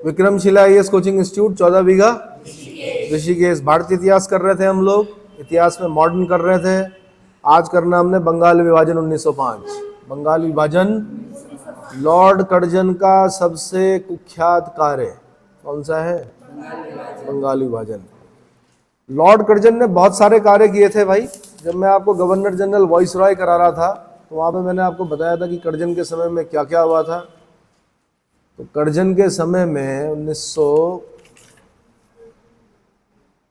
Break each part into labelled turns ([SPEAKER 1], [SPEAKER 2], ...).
[SPEAKER 1] Vikramshila IAS coaching institute 14 बीघा ऋषिकेश। भारतीय इतिहास कर रहे थे हम लोग, इतिहास में मॉडर्न कर रहे थे। आज करना हमने बंगाल विभाजन 1905। बंगाल विभाजन लॉर्ड कर्जन का सबसे कुख्यात कार्य कौन सा है? बंगाल विभाजन। लॉर्ड कर्जन ने बहुत सारे कार्य किए थे भाई। जब मैं आपको गवर्नर जनरल वाइसरॉय करा रहा था तो वहाँ पे मैंने आपको बताया था कि कर्जन के समय में क्या क्या हुआ था। तो कर्जन के समय में 1900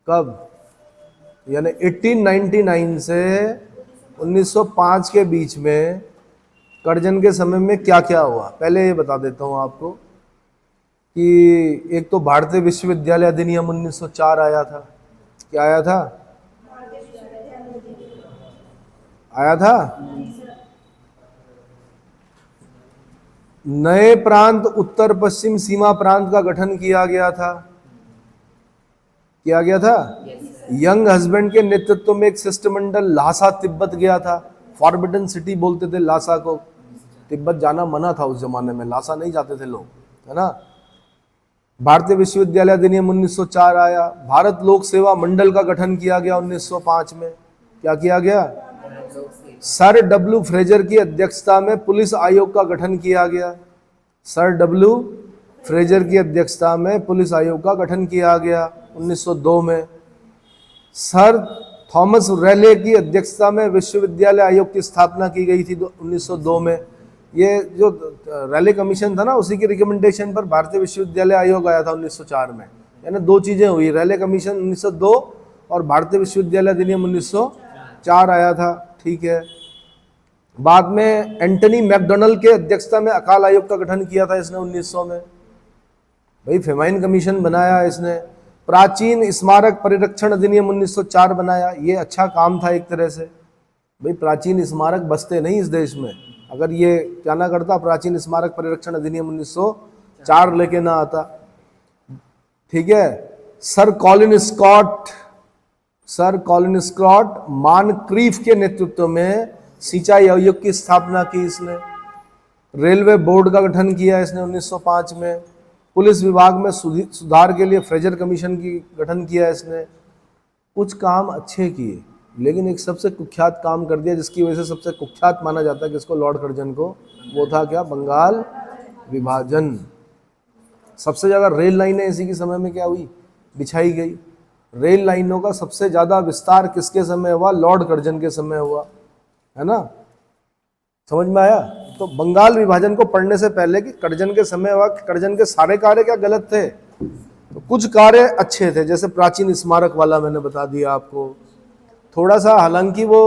[SPEAKER 1] कब यानी 1899 से 1905 के बीच में कर्जन के समय में क्या क्या हुआ, पहले ये बता देता हूँ आपको कि एक तो भारतीय विश्वविद्यालय अधिनियम 1904 आया था। क्या आया था? नए प्रांत उत्तर पश्चिम सीमा प्रांत का गठन किया गया था। यंग हस्बैंड के नेतृत्व में एक शिष्टमंडल ल्हासा तिब्बत गया था। फॉरबिडन सिटी बोलते थे ल्हासा को। तिब्बत जाना मना था उस जमाने में, ल्हासा नहीं जाते थे लोग, है ना। भारतीय विश्वविद्यालय अधिनियम 1904 आया। भारत लोक सेवा मंडल का गठन किया गया 1905 में। क्या किया गया? सर डब्ल्यू फ्रेजर की अध्यक्षता में पुलिस आयोग का गठन किया गया। सर डब्ल्यू फ्रेजर की अध्यक्षता में पुलिस आयोग का गठन किया गया 1902 में। सर थॉमस रैले की अध्यक्षता में विश्वविद्यालय आयोग की स्थापना की गई थी 1902 में। ये जो रैले कमीशन था ना, उसी की रिकमेंडेशन पर भारतीय विश्वविद्यालय आयोग आया था 1904 में। यानी दो चीजें हुई, रैले कमीशन 1902 और भारतीय विश्वविद्यालय अधिनियम 1904 आया था। ठीक है। बाद में एंटनी मैकडोनल्ड के अध्यक्षता में अकाल आयोग का गठन किया था इसने 1900 में। भाई फेमाइन कमीशन बनाया इसने। प्राचीन स्मारक परिरक्षण अधिनियम 1904 बनाया। ये अच्छा काम था एक तरह से। भाई प्राचीन स्मारक बसते नहीं इस देश में, अगर ये क्या ना करता, प्राचीन स्मारक परिरक्षण अधिनियम 1904 लेके ना आता। ठीक है। सर कॉलिन स्कॉट मानक्रीफ के नेतृत्व में सिंचाई आयोग की स्थापना की इसने। रेलवे बोर्ड का गठन किया इसने 1905 में। पुलिस विभाग में सुधार के लिए फ्रेजर कमीशन की गठन किया इसने। कुछ काम अच्छे किए, लेकिन एक सबसे कुख्यात काम कर दिया जिसकी वजह से सबसे कुख्यात माना जाता है किसको? लॉर्ड कर्जन को। वो था क्या? बंगाल विभाजन। सबसे ज़्यादा रेल लाइनें इसी के समय में क्या हुई? बिछाई गई। रेल लाइनों का सबसे ज़्यादा विस्तार किसके समय हुआ? लॉर्ड कर्जन के समय हुआ, है ना। समझ में आया? तो बंगाल विभाजन को पढ़ने से पहले कि कर्जन के समय हुआ, कर्जन के सारे कार्य क्या गलत थे? तो कुछ कार्य अच्छे थे, जैसे प्राचीन स्मारक वाला मैंने बता दिया आपको। थोड़ा सा हालांकि वो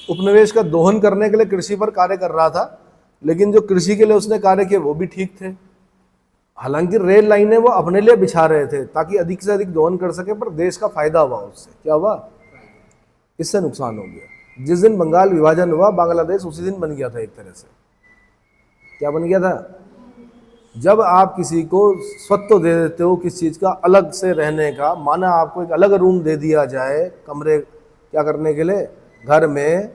[SPEAKER 1] उपनिवेश का दोहन करने के लिए कृषि पर कार्य कर रहा था, लेकिन जो कृषि के लिए उसने कार्य किए वो भी ठीक थे। हालांकि रेल लाइनें वो अपने लिए बिछा रहे थे ताकि अधिक से अधिक दोहन कर सके, पर देश का फायदा हुआ उससे। क्या हुआ? इससे नुकसान हो गया। जिस दिन बंगाल विभाजन हुआ, बांग्लादेश उसी दिन बन गया था एक तरह से। क्या बन गया था? जब आप किसी को स्वत्व दे देते हो किस चीज़ का, अलग से रहने का, माना आपको एक अलग रूम दे दिया जाए कमरे क्या करने के लिए, घर में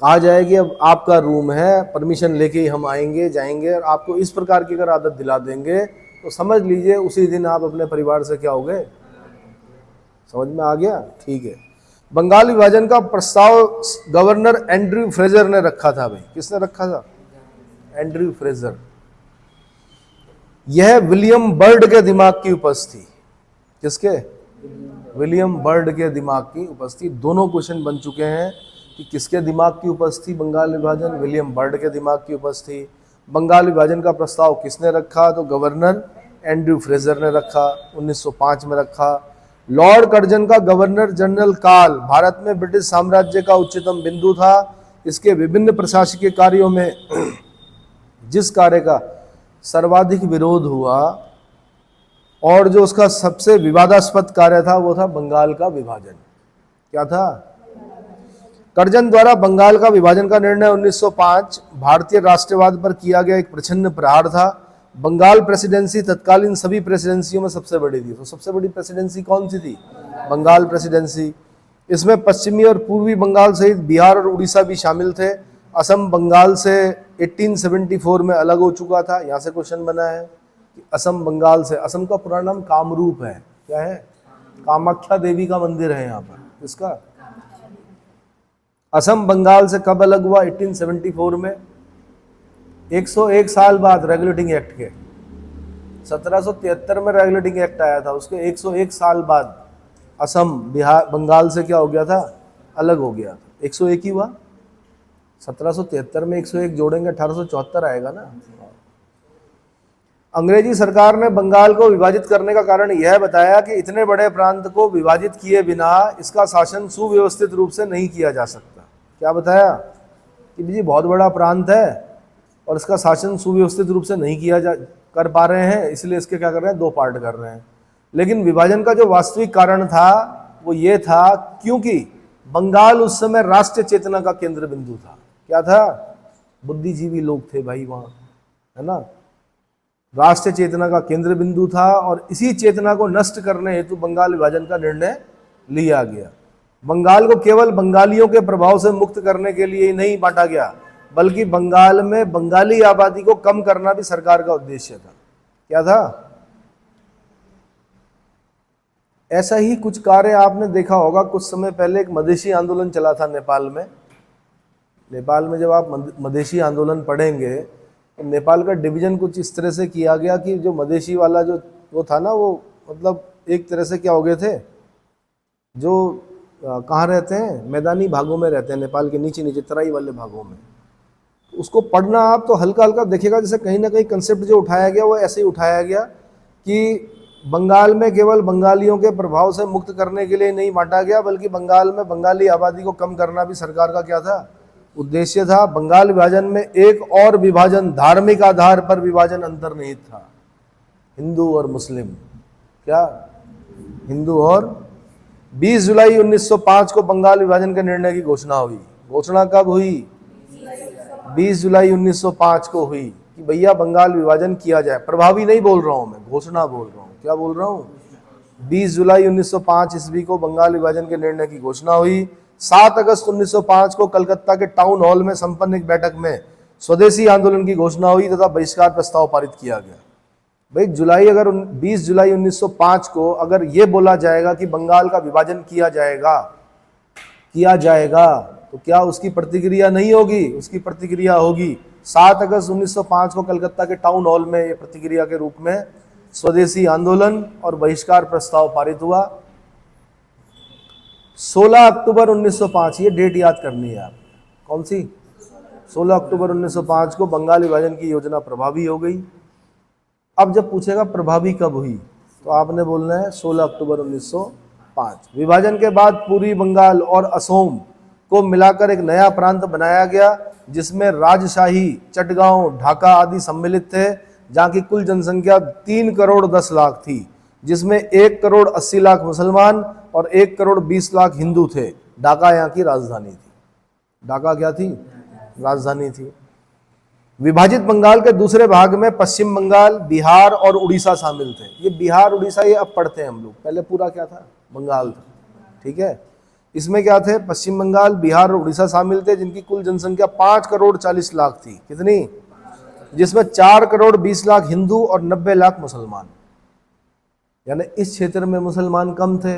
[SPEAKER 1] कहा जाए कि अब आपका रूम है, परमिशन लेके ही हम आएंगे जाएंगे, और आपको इस प्रकार की अगर आदत दिला देंगे तो समझ लीजिए उसी दिन आप अपने परिवार से क्या हो गए। समझ में आ गया? ठीक है। बंगाल विभाजन का प्रस्ताव गवर्नर एंड्रयू फ्रेजर ने रखा था। भाई किसने रखा था? Andrew Fraser. यह विलियम बर्ड के दिमाग की उपज थी। किसके? विलियम बर्ड के दिमाग की उपज थी। दोनों क्वेश्चन बन चुके हैं कि किसके दिमाग की उपज थी बंगाल विभाजन? विलियम बर्ड के दिमाग की उपज थी। बंगाल विभाजन का प्रस्ताव किसने रखा? तो गवर्नर एंड्रयू फ्रेजर ने रखा, 1905 में रखा। लॉर्ड कर्जन का गवर्नर जनरल काल भारत में ब्रिटिश साम्राज्य का उच्चतम बिंदु था। इसके विभिन्न प्रशासकीय कार्यों में जिस कार्य का सर्वाधिक विरोध हुआ और जो उसका सबसे विवादास्पद कार्य था वो था बंगाल का विभाजन। क्या था? कर्जन द्वारा बंगाल का विभाजन का निर्णय 1905 भारतीय राष्ट्रवाद पर किया गया एक प्रचंड प्रहार था। बंगाल प्रेसिडेंसी तत्कालीन सभी प्रेसिडेंसियों में सबसे बड़ी थी। तो सबसे बड़ी प्रेसिडेंसी कौन सी थी? बंगाल प्रेसिडेंसी। इसमें पश्चिमी और पूर्वी बंगाल सहित बिहार और उड़ीसा भी शामिल थे। असम बंगाल से 1874 में अलग हो चुका था। यहाँ से क्वेश्चन बना है। कि असम बंगाल से, असम का पूरा नाम कामरूप है, क्या है, कामाख्या देवी का मंदिर है यहाँ पर। इसका असम बंगाल से कब अलग हुआ? 1874 में, 101 साल बाद रेगुलेटिंग एक्ट के। 1773 में रेगुलेटिंग एक्ट आया था, उसके 101 साल बाद असम बिहार बंगाल से क्या हो गया था? अलग हो गया। 101 ही हुआ। 1773 में 101 जोड़ेंगे 1874 आएगा ना। अंग्रेजी सरकार ने बंगाल को विभाजित करने का कारण यह बताया कि इतने बड़े प्रांत को विभाजित किए बिना इसका शासन सुव्यवस्थित रूप से नहीं किया जा सकता। क्या बताया? कि जी बहुत बड़ा प्रांत है और इसका शासन सुव्यवस्थित रूप से नहीं किया जा कर पा रहे हैं, इसलिए इसके क्या कर रहे हैं? 2 पार्ट कर रहे हैं। लेकिन विभाजन का जो वास्तविक कारण था वो ये था क्योंकि बंगाल उस समय राष्ट्रीय चेतना का केंद्र बिंदु था। क्या था? बुद्धिजीवी लोग थे भाई वहाँ, है ना, राष्ट्रीय चेतना का केंद्र बिंदु था और इसी चेतना को नष्ट करने हेतु बंगाल विभाजन का निर्णय लिया गया। बंगाल को केवल बंगालियों के प्रभाव से मुक्त करने के लिए ही नहीं बांटा गया, बल्कि बंगाल में बंगाली आबादी को कम करना भी सरकार का उद्देश्य था। क्या था? ऐसा ही कुछ कार्य आपने देखा होगा, कुछ समय पहले एक मधेसी आंदोलन चला था नेपाल में। नेपाल में जब आप मधेसी आंदोलन पढ़ेंगे तो नेपाल का डिवीजन कुछ इस तरह से किया गया कि जो मधेसी वाला जो वो था ना, वो मतलब एक तरह से क्या हो गए थे, जो कहाँ रहते हैं, मैदानी भागों में रहते हैं, नेपाल के नीचे नीचे तराई वाले भागों में। उसको पढ़ना आप तो हल्का हल्का देखिएगा, जैसे कहीं ना कहीं कंसेप्ट जो उठाया गया वो ऐसे ही उठाया गया कि बंगाल में केवल बंगालियों के प्रभाव से मुक्त करने के लिए नहीं बांटा गया, बल्कि बंगाल में बंगाली आबादी को कम करना भी सरकार का क्या था? उद्देश्य था। बंगाल विभाजन में एक और विभाजन धार्मिक आधार पर विभाजन अंतर्निहित था, हिंदू और मुस्लिम। क्या? हिंदू और 20 जुलाई 1905 को बंगाल विभाजन के निर्णय की घोषणा हुई। घोषणा कब हुई? 20 जुलाई 1905 को हुई कि भैया बंगाल विभाजन किया जाए। प्रभावी नहीं बोल रहा हूं मैं, घोषणा बोल रहा हूं। क्या बोल रहा हूं? 20 जुलाई 1905 ईस्वी को बंगाल विभाजन के निर्णय की घोषणा हुई। 7 अगस्त 1905 को कलकत्ता के टाउन हॉल में संपन्न एक बैठक में स्वदेशी आंदोलन की घोषणा हुई तथा बहिष्कार प्रस्ताव पारित किया गया। भाई 20 जुलाई 1905 को अगर ये बोला जाएगा कि बंगाल का विभाजन किया जाएगा तो क्या उसकी प्रतिक्रिया नहीं होगी? उसकी प्रतिक्रिया होगी। 7 अगस्त 1905 को कलकत्ता के टाउन हॉल में ये प्रतिक्रिया के रूप में स्वदेशी आंदोलन और बहिष्कार प्रस्ताव पारित हुआ। 16 अक्टूबर 1905, ये डेट याद करनी है आप। कौन सी? 16 अक्टूबर 1905 को बंगाल विभाजन की योजना प्रभावी हो गई। अब जब पूछेगा प्रभावी कब हुई तो आपने बोलना है 16 अक्टूबर 1905। विभाजन के बाद पूर्वी बंगाल और असोम को मिलाकर एक नया प्रांत बनाया गया जिसमें राजशाही, चटगांव, ढाका आदि सम्मिलित थे, जहाँ की कुल जनसंख्या 3 करोड़ 10 लाख थी, जिसमें 1 करोड़ 80 लाख मुसलमान और 1 करोड़ 20 लाख हिंदू थे। ढाका यहाँ की राजधानी थी। ढाका क्या थी? राजधानी थी। विभाजित बंगाल के दूसरे भाग में पश्चिम बंगाल, बिहार और उड़ीसा शामिल थे। ये बिहार उड़ीसा ये अब पढ़ते हैं हम लोग, पहले पूरा क्या था? बंगाल था। ठीक है, इसमें क्या थे? पश्चिम बंगाल, बिहार और उड़ीसा शामिल थे, जिनकी कुल जनसंख्या 5 करोड़ 40 लाख थी। कितनी? जिसमें 4 करोड़ 20 लाख हिंदू और 90 लाख मुसलमान। यानी इस क्षेत्र में मुसलमान कम थे,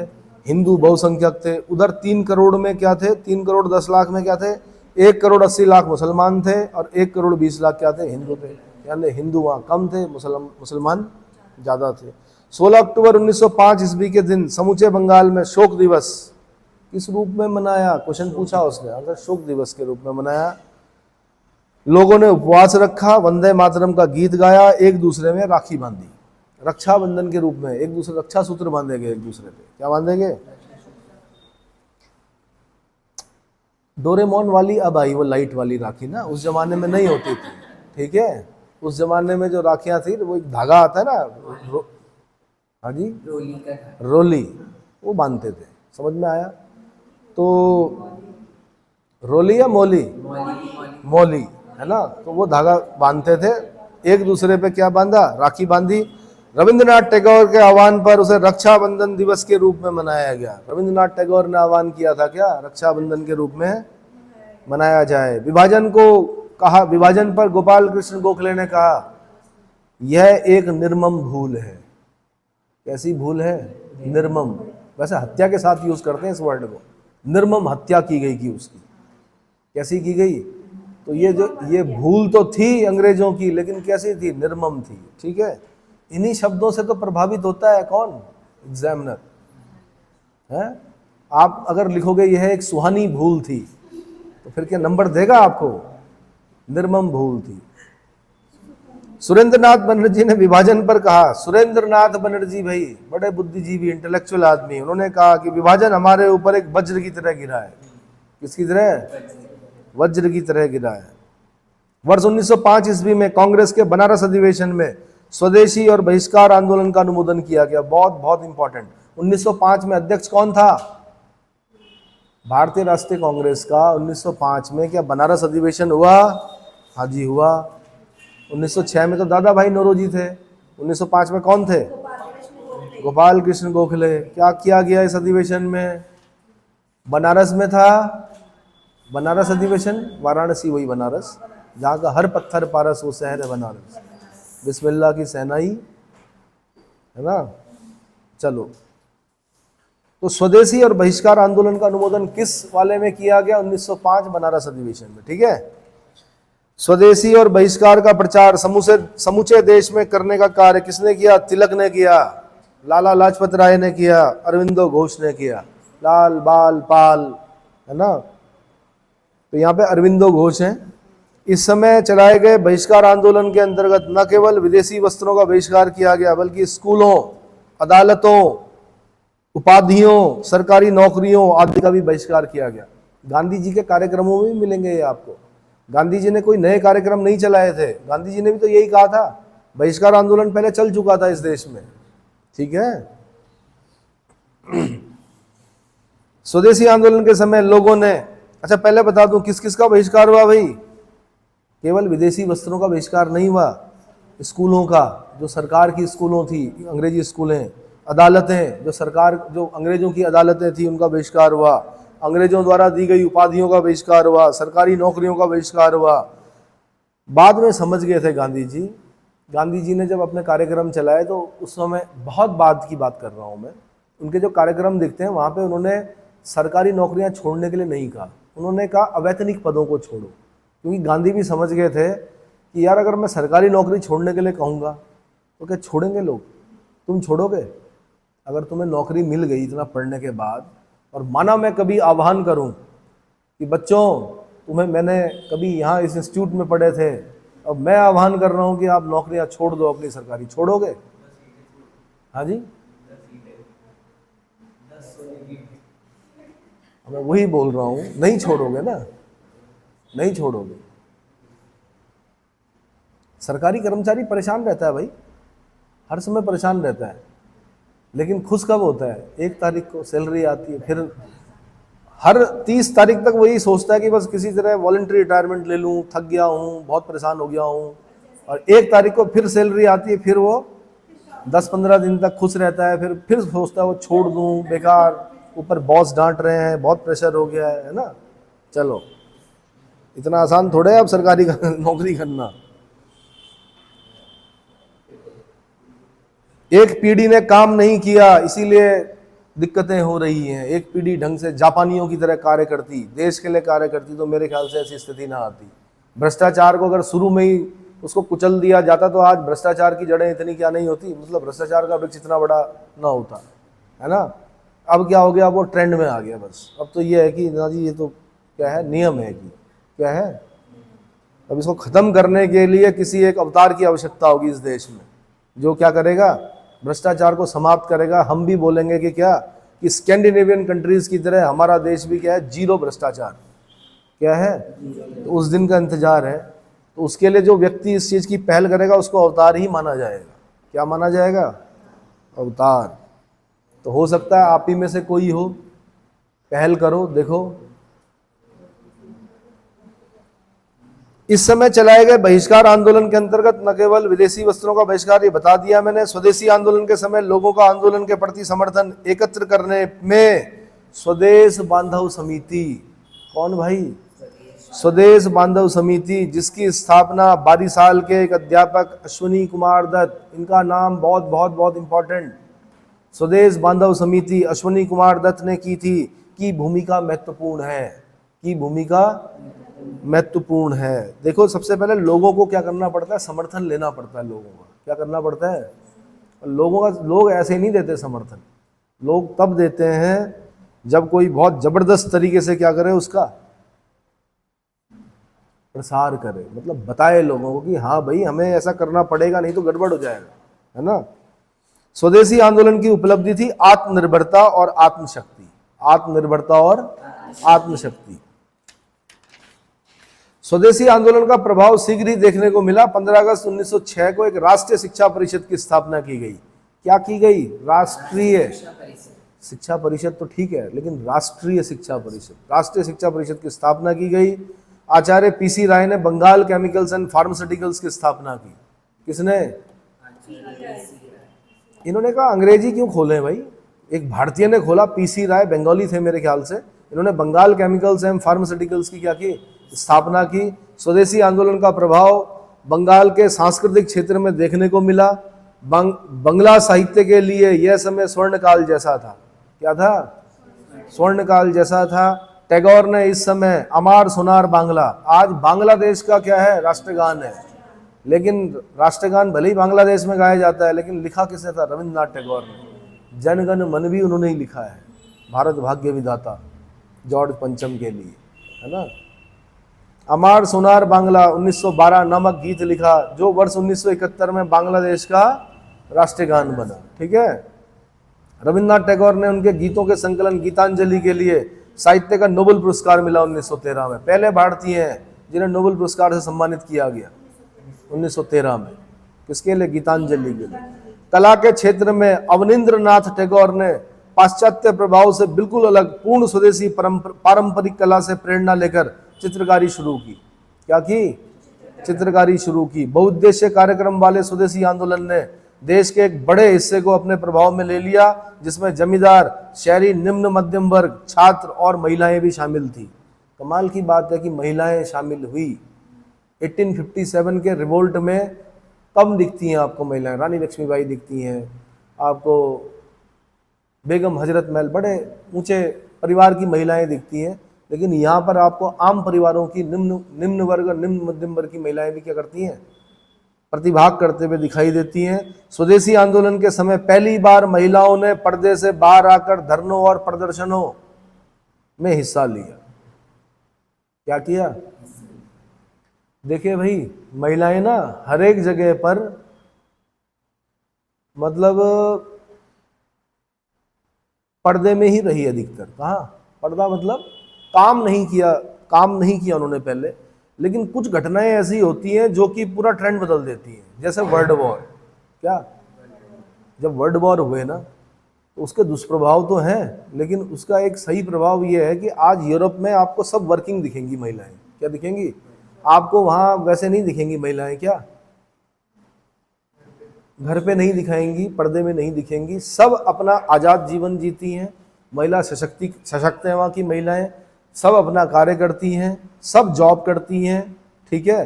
[SPEAKER 1] हिंदू बहुसंख्यक थे। उधर 3 करोड़ में क्या थे? 3 करोड़ 10 लाख में क्या थे? 1 करोड़ 80 लाख मुसलमान थे और 1 करोड़ 20 लाख क्या थे? हिंदू थे। यानी हिंदू वहाँ कम थे, मुसलमान ज़्यादा थे। 16 अक्टूबर 1905 ईस्वी के दिन समूचे बंगाल में शोक दिवस किस रूप में मनाया? क्वेश्चन पूछा उसने, अगर शोक दिवस के रूप में मनाया। लोगों ने उपवास रखा, वंदे मातरम का गीत गाया, एक दूसरे में राखी बांधी। रक्षाबंधन के रूप में एक दूसरे रक्षा सूत्र बांधेंगे एक दूसरे पे। क्या बांधेंगे? डोरेमोन वाली अब आई, वो लाइट वाली राखी ना, उस जमाने में नहीं होती थी। ठीक है, उस जमाने में जो राखियां थी वो एक धागा आता है ना, हाँ जी, रोली, वो बांधते थे। समझ में आया? तो रोली या मौली? मौली है ना। तो वो धागा बांधते थे, एक दूसरे पे क्या बांधा? राखी बांधी। रविंद्रनाथ टैगोर के आह्वान पर उसे रक्षाबंधन दिवस के रूप में मनाया गया। रविंद्रनाथ टैगोर ने आह्वान किया था क्या? रक्षाबंधन के रूप में मनाया जाए। विभाजन को कहा, विभाजन पर गोपाल कृष्ण गोखले ने कहा यह एक निर्मम भूल है। कैसी भूल है? निर्मम। वैसे हत्या के साथ यूज करते हैं इस वर्ड को। निर्मम हत्या की गई की उसकी। कैसी की गई? तो ये भूल तो थी अंग्रेजों की, लेकिन कैसी थी? निर्मम थी। ठीक है, इन्हीं शब्दों से तो प्रभावित होता है कौन? एग्जामिनर है। आप अगर लिखोगे यह एक सुहानी भूल थी, तो फिर क्या नंबर देगा आपको? निर्मम भूल थी। सुरेंद्रनाथ बनर्जी ने विभाजन पर कहा, सुरेंद्रनाथ बनर्जी भाई बड़े बुद्धिजीवी इंटेलेक्चुअल आदमी, उन्होंने कहा कि विभाजन हमारे ऊपर एक वज्र की तरह गिरा है। किसकी तरह? वज्र की तरह गिरा है। वर्ष 1905 ईस्वी में कांग्रेस के बनारस अधिवेशन में स्वदेशी और बहिष्कार आंदोलन का अनुमोदन किया गया। बहुत बहुत इंपॉर्टेंट। 1905 में अध्यक्ष कौन था? भारतीय राष्ट्रीय कांग्रेस का 1905 में क्या बनारस अधिवेशन हुआ? हाँ जी हुआ। 1906 में तो दादा भाई नौरोजी थे। 1905 में कौन थे? गोपाल कृष्ण गोखले। क्या किया गया इस अधिवेशन में? बनारस में था बनारस अधिवेशन, वाराणसी वही बनारस, जहाँ का हर पत्थर पारस वो शहर है बनारस, बिस्मिल्लाह की सेनाई है ना। चलो, तो स्वदेशी और बहिष्कार आंदोलन का अनुमोदन किस वाले में किया गया? 1905 बनारस अधिवेशन में। ठीक है, स्वदेशी और बहिष्कार का प्रचार समूचे देश में करने का कार्य किसने किया? तिलक ने किया, लाला लाजपत राय ने किया, अरविंदो घोष ने किया। लाल बाल पाल है ना, तो यहाँ पे अरविंदो घोष हैं। इस समय चलाए गए बहिष्कार आंदोलन के अंतर्गत न केवल विदेशी वस्त्रों का बहिष्कार किया गया, बल्कि स्कूलों, अदालतों, उपाधियों, सरकारी नौकरियों आदि का भी बहिष्कार किया गया। गांधी जी के कार्यक्रमों में भी मिलेंगे ये आपको। गांधी जी ने कोई नए कार्यक्रम नहीं चलाए थे, गांधी जी ने भी तो यही कहा था। बहिष्कार आंदोलन पहले चल चुका था इस देश में। ठीक है, स्वदेशी आंदोलन के समय लोगों ने, अच्छा पहले बता दूं किस किस का बहिष्कार हुआ भाई? केवल विदेशी वस्त्रों का बहिष्कार नहीं हुआ, स्कूलों का, जो सरकार की स्कूलों थी, अंग्रेजी स्कूलें, अदालतें, जो अंग्रेजों की अदालतें थी उनका बहिष्कार हुआ, अंग्रेजों द्वारा दी गई उपाधियों का बहिष्कार हुआ, सरकारी नौकरियों का बहिष्कार हुआ। बाद में समझ गए थे गांधी जी ने जब अपने कार्यक्रम चलाए, तो उस समय बहुत बाद की बात कर रहा हूँ मैं, उनके जो कार्यक्रम दिखते हैं वहाँ पे उन्होंने सरकारी नौकरियाँ छोड़ने के लिए नहीं कहा, उन्होंने कहा अवैतनिक पदों को छोड़ो। क्योंकि गांधी भी समझ गए थे कि यार अगर मैं सरकारी नौकरी छोड़ने के लिए कहूँगा तो क्या छोड़ेंगे लोग? तुम छोड़ोगे? अगर तुम्हें नौकरी मिल गई इतना पढ़ने के बाद, और माना मैं कभी आह्वान करूं कि बच्चों तुम्हें, मैंने कभी यहाँ इस इंस्टीट्यूट में पढ़े थे, अब मैं आह्वान कर रहा हूं कि आप नौकरियां छोड़ दो अपनी सरकारी, छोड़ोगे? हाँ जी, मैं वही बोल रहा हूं, नहीं छोड़ोगे ना, नहीं छोड़ोगे। सरकारी कर्मचारी परेशान रहता है भाई, हर समय परेशान रहता है, लेकिन खुश कब होता है? 1 तारीख को सैलरी आती है, फिर हर 30 तारीख तक वही सोचता है कि बस किसी तरह वॉलंटरी रिटायरमेंट ले लूँ, थक गया हूँ, बहुत परेशान हो गया हूँ। और 1 तारीख को फिर सैलरी आती है, फिर वो 10-15 दिन तक खुश रहता है, फिर सोचता है वो छोड़ दूँ, बेकार, ऊपर बॉस डांट रहे हैं, बहुत प्रेशर हो गया है ना। चलो, इतना आसान थोड़े है अब सरकारी नौकरी करना। एक पीढ़ी ने काम नहीं किया, इसीलिए दिक्कतें हो रही हैं। एक पीढ़ी ढंग से जापानियों की तरह कार्य करती, देश के लिए कार्य करती, तो मेरे ख्याल से ऐसी स्थिति ना आती। भ्रष्टाचार को अगर शुरू में ही उसको कुचल दिया जाता तो आज भ्रष्टाचार की जड़ें इतनी क्या नहीं होती, मतलब भ्रष्टाचार का वृक्ष इतना बड़ा ना होता, है ना। अब क्या हो गया, वो ट्रेंड में आ गया बस। अब तो ये है कि ना जी, ये तो क्या है, नियम है कि क्या है। अब इसको खत्म करने के लिए किसी एक अवतार की आवश्यकता होगी इस देश में, जो क्या करेगा, भ्रष्टाचार को समाप्त करेगा। हम भी बोलेंगे कि क्या, कि स्कैंडिनेवियन कंट्रीज की तरह हमारा देश भी क्या है, 0 भ्रष्टाचार क्या है। तो उस दिन का इंतजार है, तो उसके लिए जो व्यक्ति इस चीज की पहल करेगा उसको अवतार ही माना जाएगा। क्या माना जाएगा? अवतार। तो हो सकता है आप ही में से कोई हो, पहल करो, देखो। इस समय चलाए गए बहिष्कार आंदोलन के अंतर्गत न केवल विदेशी वस्त्रों का बहिष्कार, ये बता दिया मैंने, स्वदेशी आंदोलन के समय लोगों का आंदोलन के प्रति समर्थन एकत्र करने में स्वदेश बांधव समिति, कौन भाई? स्वदेश बांधव समिति, जिसकी स्थापना 22 साल के एक अध्यापक अश्विनी कुमार दत्त, इनका नाम बहुत बहुत बहुत इंपॉर्टेंट, स्वदेश बांधव समिति अश्विनी कुमार दत्त ने की थी, की भूमिका महत्वपूर्ण है, की भूमिका महत्वपूर्ण है। देखो, सबसे पहले लोगों को क्या करना पड़ता है, समर्थन लेना पड़ता है। लोगों का क्या करना पड़ता है, लोग ऐसे नहीं देते समर्थन। लोग तब देते हैं जब कोई बहुत जबरदस्त तरीके से क्या करे, उसका प्रसार करे, मतलब बताए लोगों को कि हाँ भाई हमें ऐसा करना पड़ेगा, नहीं तो गड़बड़ हो जाएगा, है ना। स्वदेशी आंदोलन की उपलब्धि थी आत्मनिर्भरता और आत्मशक्ति, आत्मनिर्भरता और आत्मशक्ति। स्वदेशी आंदोलन का प्रभाव शीघ्र ही देखने को मिला। 15 अगस्त 1906 को एक राष्ट्रीय शिक्षा परिषद की स्थापना की गई। क्या की गई, राष्ट्रीय शिक्षा परिषद तो ठीक है, लेकिन राष्ट्रीय शिक्षा परिषद, राष्ट्रीय शिक्षा परिषद की स्थापना की गई। आचार्य पीसी राय ने बंगाल केमिकल्स एंड फार्मास्यूटिकल्स की स्थापना की। किसने, इन्होंने कहा अंग्रेजी क्यों खोले भाई, एक भारतीय ने खोला, पीसी राय बंगाली थे मेरे ख्याल से, इन्होंने बंगाल केमिकल्स एंड फार्मास्यूटिकल्स की क्या की, स्थापना की। स्वदेशी आंदोलन का प्रभाव बंगाल के सांस्कृतिक क्षेत्र में देखने को मिला। बंगला साहित्य के लिए यह समय स्वर्ण काल जैसा था। क्या था, स्वर्ण काल जैसा था। टैगोर ने इस समय अमार सोनार बांग्ला, आज बांग्लादेश का क्या है, राष्ट्रगान है, लेकिन राष्ट्रगान भले ही बांग्लादेश में गाया जाता है, लेकिन लिखा किसने था, रविंद्रनाथ टैगोर ने। जनगण मन भी उन्होंने ही लिखा है, भारत भाग्य विधाता जॉर्ज पंचम के लिए, है ना। अमार सोनार बांग्ला 1912 नामक गीत लिखा, जो वर्ष 1971 में बांग्लादेश का राष्ट्रगान बना। ठीक है, रविंद्रनाथ टैगोर ने उनके गीतों के संकलन गीतांजलि के लिए साहित्य का नोबेल पुरस्कार मिला 1913 में। पहले भारतीय हैं जिन्हें नोबेल पुरस्कार से सम्मानित किया गया 1913 में। किसके लिए, गीतांजलि के लिए। कला के क्षेत्र में अवनींद्रनाथ टैगोर ने पाश्चात्य प्रभाव से बिल्कुल अलग पूर्ण स्वदेशी पारंपरिक कला से प्रेरणा लेकर चित्रकारी शुरू की। क्या की, चित्रकारी शुरू की। बहुउद्देश्य कार्यक्रम वाले स्वदेशी आंदोलन ने देश के एक बड़े हिस्से को अपने प्रभाव में ले लिया, जिसमें जमींदार, शहरी, निम्न मध्यम वर्ग, छात्र और महिलाएं भी शामिल थी। कमाल की बात है कि महिलाएं शामिल हुई। 1857 के रिवोल्ट में कम दिखती हैं आपको महिलाएं, रानी लक्ष्मीबाई दिखती हैं आपको, बेगम हजरत महल, बड़े ऊंचे परिवार की महिलाएं दिखती हैं, लेकिन यहाँ पर आपको आम परिवारों की निम्न वर्ग और निम्न मध्यम वर्ग की महिलाएं भी क्या करती हैं, प्रतिभाग करते हुए दिखाई देती हैं। स्वदेशी आंदोलन के समय पहली बार महिलाओं ने पर्दे से बाहर आकर धरनों और प्रदर्शनों में हिस्सा लिया। क्या किया, देखिए भाई, महिलाएं ना हर एक जगह पर, मतलब पर्दे में ही रही अधिकतर। कहाँ पर्दा, मतलब काम नहीं किया उन्होंने पहले, लेकिन कुछ घटनाएं ऐसी होती हैं जो कि पूरा ट्रेंड बदल देती हैं। जैसे वर्ल्ड वॉर, क्या, जब वर्ल्ड वॉर हुए ना, तो उसके दुष्प्रभाव तो हैं, लेकिन उसका एक सही प्रभाव ये है कि आज यूरोप में आपको सब वर्किंग दिखेंगी महिलाएं। क्या दिखेंगी आपको, वहाँ वैसे नहीं दिखेंगी महिलाएं, क्या घर पे नहीं दिखाएंगी, पर्दे में नहीं दिखेंगी, सब अपना आज़ाद जीवन जीती हैं। महिला सशक्त हैं वहाँ की महिलाएं, सब अपना कार्य करती हैं, सब जॉब करती हैं। ठीक है,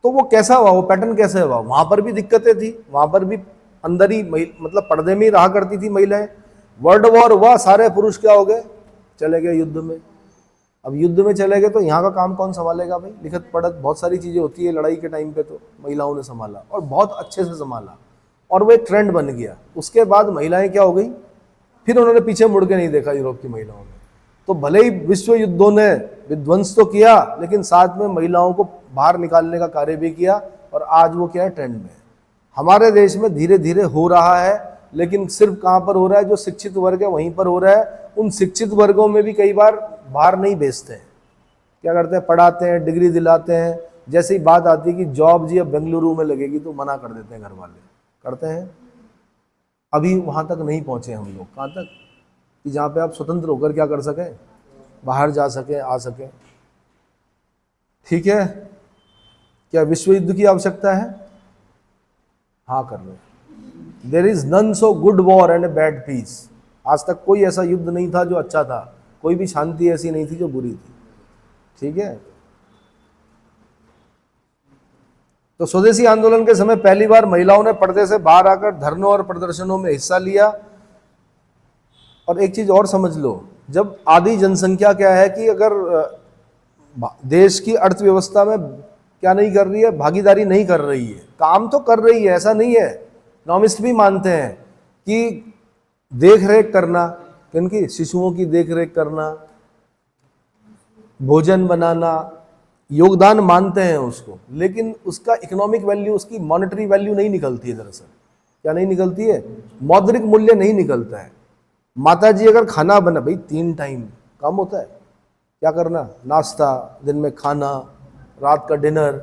[SPEAKER 1] तो वो कैसा हुआ, वो पैटर्न कैसे हुआ, वहाँ पर भी दिक्कतें थी, वहाँ पर भी अंदर ही मतलब पर्दे में ही रहा करती थी महिलाएं। वर्ल्ड वॉर हुआ, सारे पुरुष क्या हो गए, चले गए युद्ध में। अब युद्ध में चले गए तो यहाँ का काम कौन संभालेगा भाई, लिखत पढ़त बहुत सारी चीज़ें होती है लड़ाई के टाइम पे, तो महिलाओं ने संभाला और बहुत अच्छे से संभाला, और वो एक ट्रेंड बन गया। उसके बाद महिलाएं क्या हो गई, फिर उन्होंने पीछे मुड़ के नहीं देखा यूरोप की महिलाओं ने। तो भले ही विश्व युद्धों ने विध्वंस तो किया, लेकिन साथ में महिलाओं को बाहर निकालने का कार्य भी किया, और आज वो क्या है, ट्रेंड में। हमारे देश में धीरे धीरे हो रहा है, लेकिन सिर्फ कहाँ पर हो रहा है, जो शिक्षित वर्ग है वहीं पर हो रहा है। उन शिक्षित वर्गों में भी कई बार बाहर नहीं भेजते हैं, क्या करते हैं, पढ़ाते हैं, डिग्री दिलाते हैं, जैसे ही बात आती है कि जॉब जी अब बेंगलुरु में लगेगी तो मना कर देते हैं घर वाले, करते हैं। अभी वहाँ तक नहीं पहुँचे हम लोग, कहाँ तक कि जहाँ पे आप स्वतंत्र होकर क्या कर सकें, बाहर जा सकें, आ सकें। ठीक है, क्या विश्व युद्ध की आवश्यकता है, हाँ कर लो। There is none so good war and a bad peace. आज तक कोई ऐसा युद्ध नहीं था जो अच्छा था, कोई भी शांति ऐसी नहीं थी जो बुरी थी। ठीक है। तो स्वदेशी आंदोलन के समय पहली बार महिलाओं ने पर्दे से बाहर आकर धरनों और प्रदर्शनों में हिस्सा लिया। और एक चीज और समझ लो, जब आधी जनसंख्या क्या है कि अगर देश की अर्थव्यवस्था में क्या नहीं कर रही है, भागीदारी नहीं कर रही है, काम तो कर रही है, ऐसा नहीं है, इकोनॉमिस्ट भी मानते हैं कि देख रेख करना, किनकी, शिशुओं की देख रेख करना, भोजन बनाना, योगदान मानते हैं उसको, लेकिन उसका इकोनॉमिक वैल्यू, उसकी मॉनेटरी वैल्यू नहीं निकलती है। दरअसल क्या नहीं निकलती है, मौद्रिक मूल्य नहीं निकलता है। माता जी अगर खाना बना, भाई 3 टाइम काम होता है, क्या करना, नाश्ता, दिन में खाना, रात का डिनर,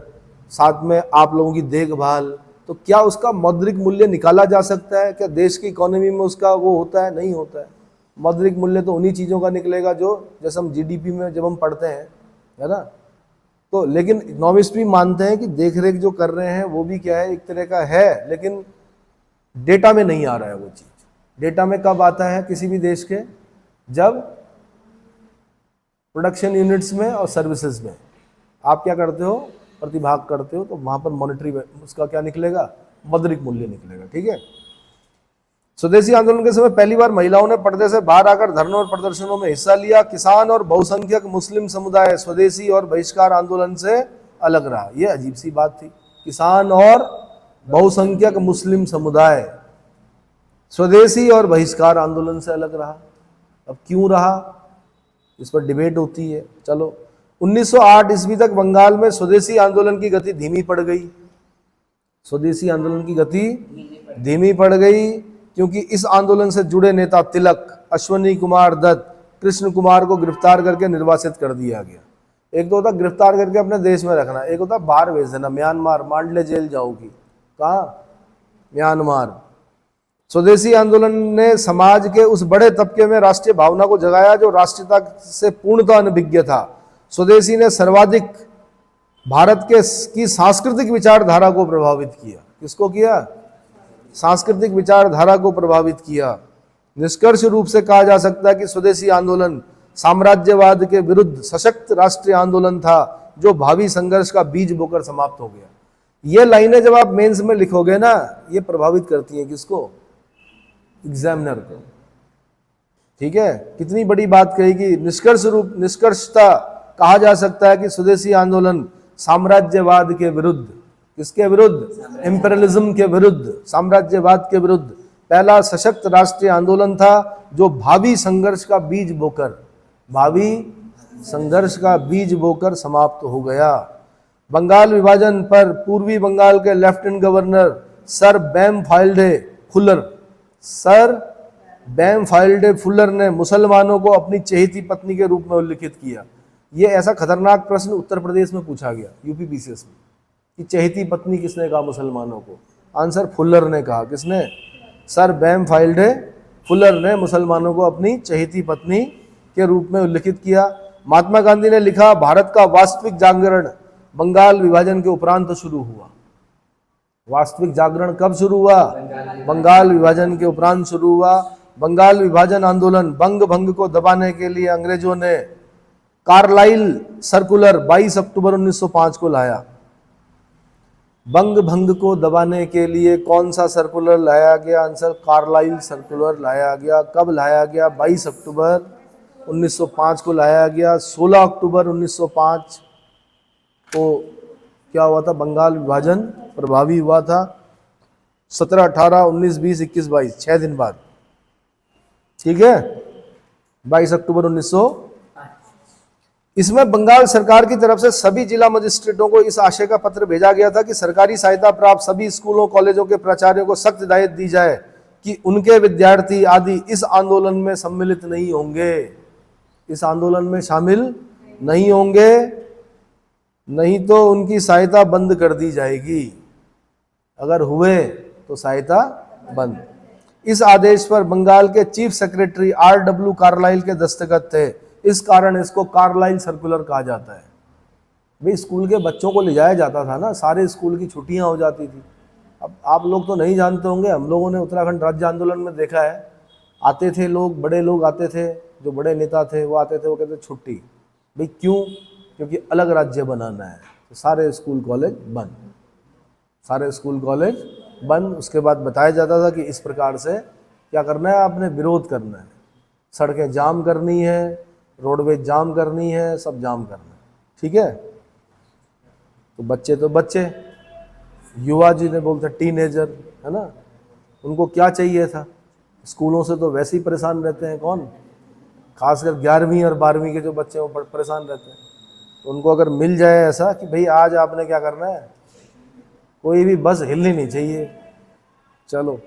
[SPEAKER 1] साथ में आप लोगों की देखभाल, तो क्या उसका मौद्रिक मूल्य निकाला जा सकता है? क्या देश की इकोनॉमी में उसका वो होता है? नहीं होता है। मौद्रिक मूल्य तो उन्हीं चीज़ों का निकलेगा जो जैसे हम जीडीपी में जब हम पढ़ते हैं, है ना। तो लेकिन इकोनॉमिस्ट भी मानते हैं कि देख रेख जो कर रहे हैं वो भी क्या है, एक तरह का है, लेकिन डेटा में नहीं आ रहा है वो चीज़। डेटा में कब आता है किसी भी देश के, जब प्रोडक्शन यूनिट्स में और सर्विसेज में आप क्या करते हो, प्रतिभाग करते हो, तो वहां पर मॉनेटरी उसका क्या निकलेगा, मौद्रिक मूल्य निकलेगा। ठीक है। स्वदेशी आंदोलन के समय पहली बार महिलाओं ने पर्दे से बाहर आकर धरनों और प्रदर्शनों में हिस्सा लिया। किसान और बहुसंख्यक मुस्लिम समुदाय स्वदेशी और बहिष्कार आंदोलन से अलग रहा। यह अजीब सी बात थी, किसान और बहुसंख्यक मुस्लिम समुदाय स्वदेशी और बहिष्कार आंदोलन से अलग रहा। अब क्यों रहा, इस पर डिबेट होती है। चलो, 1908 ईस्वी तक बंगाल में स्वदेशी आंदोलन की गति धीमी पड़ गई। स्वदेशी आंदोलन की गति धीमी पड़ गई क्योंकि इस आंदोलन से जुड़े नेता तिलक, अश्वनी कुमार दत्त, कृष्ण कुमार को गिरफ्तार करके निर्वासित कर दिया गया। एक तो होता गिरफ्तार करके अपने देश में रखना, एक होता बाहर भेज देना, म्यांमार, मांडले जेल जाओगी। कहाँ? म्यांमार। स्वदेशी आंदोलन ने समाज के उस बड़े तबके में राष्ट्रीय भावना को जगाया जो राष्ट्रीयता से पूर्णतः अनभिज्ञ था। स्वदेशी ने सर्वाधिक भारत की सांस्कृतिक विचारधारा को प्रभावित किया। किसको किया? सांस्कृतिक विचारधारा को प्रभावित किया। निष्कर्ष रूप से कहा जा सकता है कि स्वदेशी आंदोलन साम्राज्यवाद के विरुद्ध सशक्त राष्ट्रीय आंदोलन था जो भावी संघर्ष का बीज बोकर समाप्त हो गया। ये लाइनें जब आप मेंस में लिखोगे ना, ये प्रभावित करती हैं किसको? एग्जामिनर को। ठीक है, कितनी बड़ी बात कही कि निष्कर्षता कहा जा सकता है कि स्वदेशी आंदोलन साम्राज्यवाद के विरुद्ध, किसके विरुद्ध? इंपीरियलिज्म के विरुद्ध, साम्राज्यवाद के विरुद्ध पहला सशक्त राष्ट्रीय आंदोलन था जो भावी संघर्ष का बीज बोकर समाप्त हो गया। बंगाल विभाजन पर पूर्वी बंगाल के लेफ्टिनेंट गवर्नर सर बैमफाइल्डे फुलर ने मुसलमानों को अपनी चहेती पत्नी के रूप में उल्लिखित किया। ये ऐसा खतरनाक प्रश्न उत्तर प्रदेश में पूछा गया, यूपी बीसीएस में, कि चहेती पत्नी किसने कहा मुसलमानों को? आंसर फुलर ने कहा। किसने? सर बैमफाइल्डे फुलर ने मुसलमानों को अपनी चहेती पत्नी के रूप में उल्लिखित किया। महात्मा गांधी ने लिखा, भारत का वास्तविक जागरण बंगाल विभाजन के उपरांत शुरू हुआ। वास्तविक जागरण कब शुरू हुआ? बंगाल विभाजन के उपरांत शुरू हुआ। बंगाल विभाजन आंदोलन बंग भंग को दबाने के लिए अंग्रेजों ने कार्लाइल सर्कुलर 22 अक्टूबर 1905 को लाया। बंग भंग को दबाने के लिए कौन सा सर्कुलर लाया गया? आंसर कार्लाइल सर्कुलर लाया गया। कब लाया गया? 22 अक्टूबर 1905 को लाया गया। 16 अक्टूबर 1905 को क्या हुआ था? बंगाल विभाजन प्रभावी हुआ था। 17, 18, 19, 20, 21, 22, 6 दिन बाद। ठीक है, 22 अक्टूबर 1905। इसमें बंगाल सरकार की तरफ से सभी जिला मजिस्ट्रेटों को इस आशय का पत्र भेजा गया था कि सरकारी सहायता प्राप्त सभी स्कूलों कॉलेजों के प्राचार्यों को सख्त हिदायत दी जाए कि उनके विद्यार्थी आदि इस आंदोलन में सम्मिलित नहीं होंगे, इस आंदोलन में शामिल नहीं होंगे, नहीं तो उनकी सहायता बंद कर दी जाएगी। अगर हुए तो सहायता बंद। इस आदेश पर बंगाल के चीफ सेक्रेटरी RW कार्लाइल के दस्तखत थे। इस कारण इसको कार्लाइल सर्कुलर कहा जाता है। भाई स्कूल के बच्चों को ले जाया जाता था ना, सारे स्कूल की छुट्टियां हो जाती थी। अब आप लोग तो नहीं जानते होंगे, हम लोगों ने उत्तराखंड राज्य आंदोलन में देखा है, आते थे लोग, बड़े लोग आते थे, जो बड़े नेता थे वो आते थे, वो कहते छुट्टी। भाई क्यों? क्योंकि अलग राज्य बनाना है। तो सारे स्कूल कॉलेज बंद, सारे स्कूल कॉलेज बंद। उसके बाद बताया जाता था कि इस प्रकार से क्या करना है, आपने विरोध करना है, सड़कें जाम करनी है, रोडवेज जाम करनी है, सब जाम करना है, ठीक है। तो बच्चे युवा जी ने बोलते टीनेजर, है ना, उनको क्या चाहिए था, स्कूलों से तो वैसे ही परेशान रहते हैं, कौन, खासकर 11वीं और 12वीं के जो बच्चे हैं वो परेशान रहते हैं। तो उनको अगर मिल जाए ऐसा कि भाई आज आपने क्या करना है, कोई भी बस हिलनी नहीं चाहिए, चलो।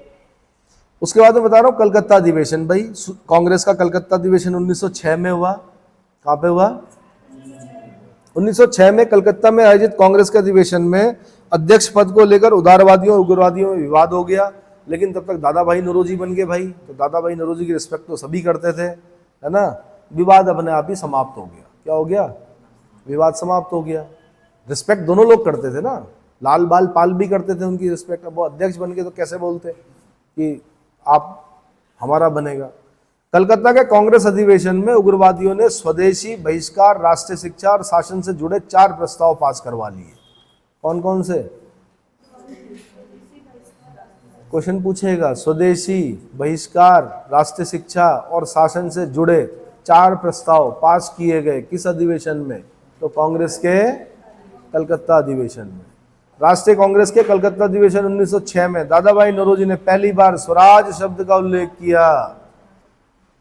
[SPEAKER 1] उसके बाद मैं बता रहा हूँ कलकत्ता अधिवेशन। भाई कांग्रेस का कलकत्ता अधिवेशन 1906 में हुआ। कहाँ पे हुआ? 1906 में कलकत्ता में आयोजित कांग्रेस के अधिवेशन में अध्यक्ष पद को लेकर उदारवादियों और उग्रवादियों में विवाद हो गया। लेकिन तब तक दादा भाई नौरोजी बन गए भाई, तो दादा भाई नौरोजी की रिस्पेक्ट तो सभी करते थे, है ना। विवाद अपने आप ही समाप्त हो गया। क्या हो गया? विवाद समाप्त हो गया। रिस्पेक्ट दोनों लोग करते थे ना, लाल बाल पाल भी करते थे उनकी रिस्पेक्ट। अब वो अध्यक्ष बन के तो कैसे बोलते कि आप हमारा बनेगा। कलकत्ता के कांग्रेस अधिवेशन में उग्रवादियों ने स्वदेशी, बहिष्कार, राष्ट्रीय शिक्षा और शासन से जुड़े 4 प्रस्ताव पास करवा लिए। कौन कौन से? क्वेश्चन पूछेगा, स्वदेशी, बहिष्कार, राष्ट्रीय शिक्षा और शासन से जुड़े 4 प्रस्ताव पास किए गए किस अधिवेशन में? तो कांग्रेस के कलकत्ता अधिवेशन में। राष्ट्रीय कांग्रेस के कलकत्ता अधिवेशन 1906 में दादा भाई नौरोजी ने पहली बार स्वराज शब्द का उल्लेख किया।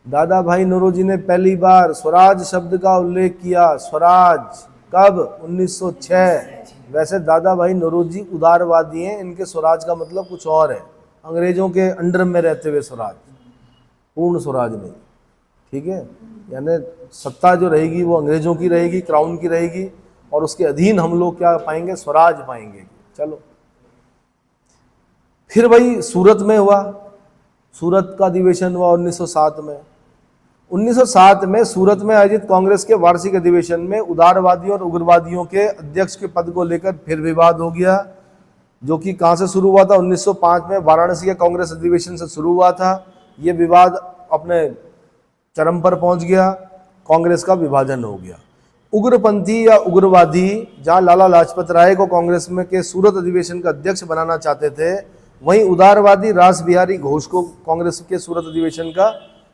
[SPEAKER 1] दादा भाई नौरोजी ने पहली बार स्वराज शब्द का उल्लेख किया। स्वराज कब? 1906। वैसे दादा भाई नौरोजी उदारवादी हैं, इनके स्वराज का मतलब कुछ और है, अंग्रेजों के अंडर में रहते हुए स्वराज, पूर्ण स्वराज नहीं, ठीक है। यानी सत्ता जो रहेगी वो अंग्रेजों की रहेगी, क्राउन की रहेगी, और उसके अधीन हम लोग क्या पाएंगे? स्वराज पाएंगे। चलो, फिर भाई सूरत में हुआ, सूरत का अधिवेशन हुआ 1907 में। 1907 में सूरत में आयोजित कांग्रेस के वार्षिक अधिवेशन में उदारवादियों और उग्रवादियों के अध्यक्ष के पद को लेकर फिर विवाद हो गया, जो कि कहां से शुरू हुआ था? 1905 में वाराणसी के कांग्रेस अधिवेशन से शुरू हुआ था। यह विवाद अपने चरम पर पहुंच गया, कांग्रेस का विभाजन हो गया। उग्रपंथी या उग्रवादी जहां लाला लाजपत राय को कांग्रेस में के सूरत अधिवेशन का अध्यक्ष बनाना चाहते थे, वहीं उदारवादी रास बिहारी घोष को कांग्रेस के सूरत अधिवेशन का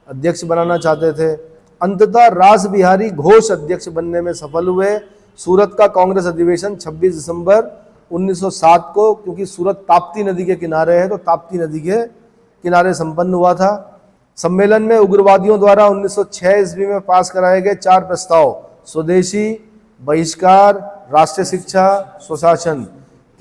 [SPEAKER 1] अध्यक्ष बनाना चाहते थे। अंततः रास बिहारी घोष अध्यक्ष बनने में सफल हुए। सूरत का कांग्रेस अधिवेशन 26 दिसंबर 1907 को, क्योंकि सूरत ताप्ती नदी के किनारे है, तो ताप्ती नदी के किनारे संपन्न हुआ था। सम्मेलन में उग्रवादियों द्वारा 1906 ईस्वी में पास कराए गए 4 प्रस्ताव, स्वदेशी, बहिष्कार, राष्ट्रीय शिक्षा, स्वशासन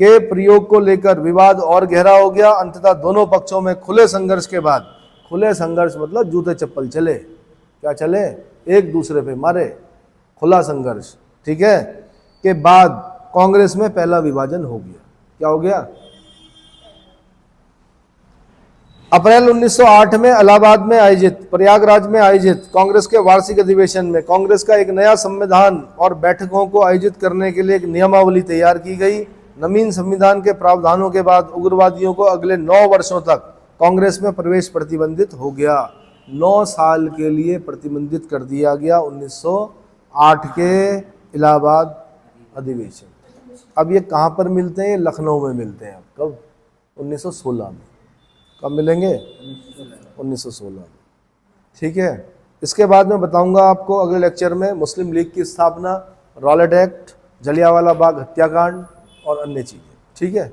[SPEAKER 1] के प्रयोग को लेकर विवाद और गहरा हो गया। अंततः दोनों पक्षों में खुले संघर्ष के बाद, खुले संघर्ष मतलब जूते चप्पल चले, क्या चले? एक दूसरे पे मारे, खुला संघर्ष, ठीक है, के बाद कांग्रेस में पहला विभाजन हो गया। क्या हो गया? अप्रैल 1908 में इलाहाबाद में आयोजित, प्रयागराज में आयोजित कांग्रेस के वार्षिक अधिवेशन में कांग्रेस का एक नया संविधान और बैठकों को आयोजित करने के लिए एक नियमावली तैयार की गई। नवीन संविधान के प्रावधानों के बाद उग्रवादियों को अगले 9 वर्षों तक कांग्रेस में प्रवेश प्रतिबंधित हो गया। 9 साल के लिए प्रतिबंधित कर दिया गया 1908 के इलाहाबाद अधिवेशन। अब ये कहाँ पर मिलते हैं? ये लखनऊ में मिलते हैं। कब? 1916 में। कब मिलेंगे? 1916 में, ठीक है। इसके बाद मैं बताऊंगा आपको अगले लेक्चर में मुस्लिम लीग की स्थापना, रॉलेट एक्ट, जलियांवाला बाग हत्याकांड और अन्य चीज़ें, ठीक है।